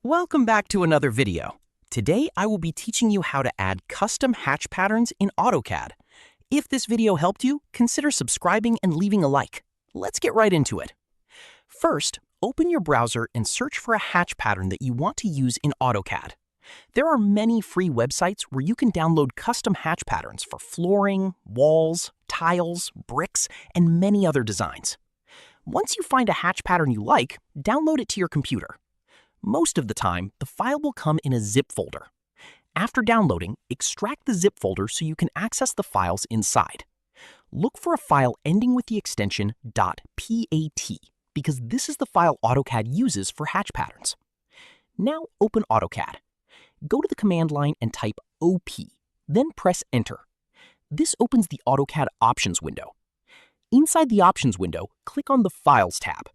Welcome back to another video. Today I will be teaching you how to add custom hatch patterns in Autocad. If this video helped you, consider subscribing and leaving a like. Let's get right into it. First, open your browser and search for a hatch pattern that you want to use in Autocad. There are many free websites where you can download custom hatch patterns for flooring, walls, tiles, bricks, and many other designs. Once you find a hatch pattern you like, download it to your computer. Most of the time, the file will come in a zip folder. After downloading, extract the zip folder so you can access the files inside. Look for a file ending with the extension .pat because this is the file Autocad uses for hatch patterns. Now open Autocad. Go to the command line and type OP, then press Enter. This opens the Autocad Options window. Inside the Options window, click on the Files tab.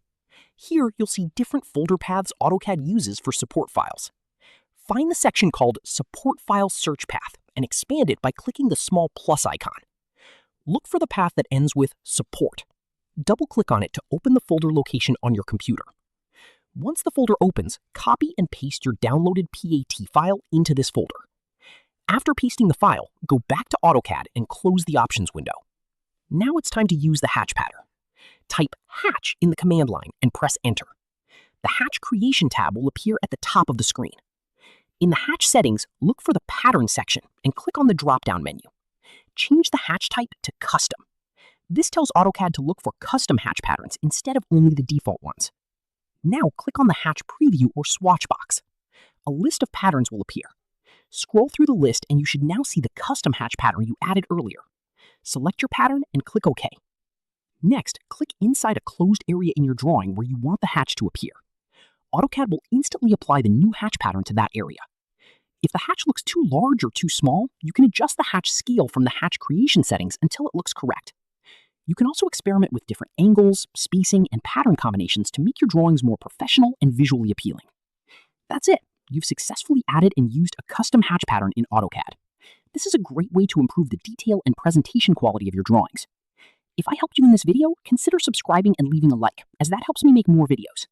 Here, you'll see different folder paths Autocad uses for support files. Find the section called Support File Search Path and expand it by clicking the small plus icon. Look for the path that ends with Support. Double-click on it to open the folder location on your computer. Once the folder opens, copy and paste your downloaded PAT file into this folder. After pasting the file, go back to Autocad and close the Options window. Now it's time to use the hatch pattern. Type Hatch in the command line and press Enter. The Hatch Creation tab will appear at the top of the screen. In the Hatch settings, look for the Pattern section and click on the drop-down menu. Change the hatch type to Custom. This tells Autocad to look for custom hatch patterns instead of only the default ones. Now click on the Hatch Preview or Swatch box. A list of patterns will appear. Scroll through the list and you should now see the custom hatch pattern you added earlier. Select your pattern and click OK. Next, click inside a closed area in your drawing where you want the hatch to appear. Autocad will instantly apply the new hatch pattern to that area. If the hatch looks too large or too small, you can adjust the hatch scale from the hatch creation settings until it looks correct. You can also experiment with different angles, spacing, and pattern combinations to make your drawings more professional and visually appealing. That's it. You've successfully added and used a custom hatch pattern in Autocad. This is a great way to improve the detail and presentation quality of your drawings. If I helped you in this video, consider subscribing and leaving a like, as that helps me make more videos.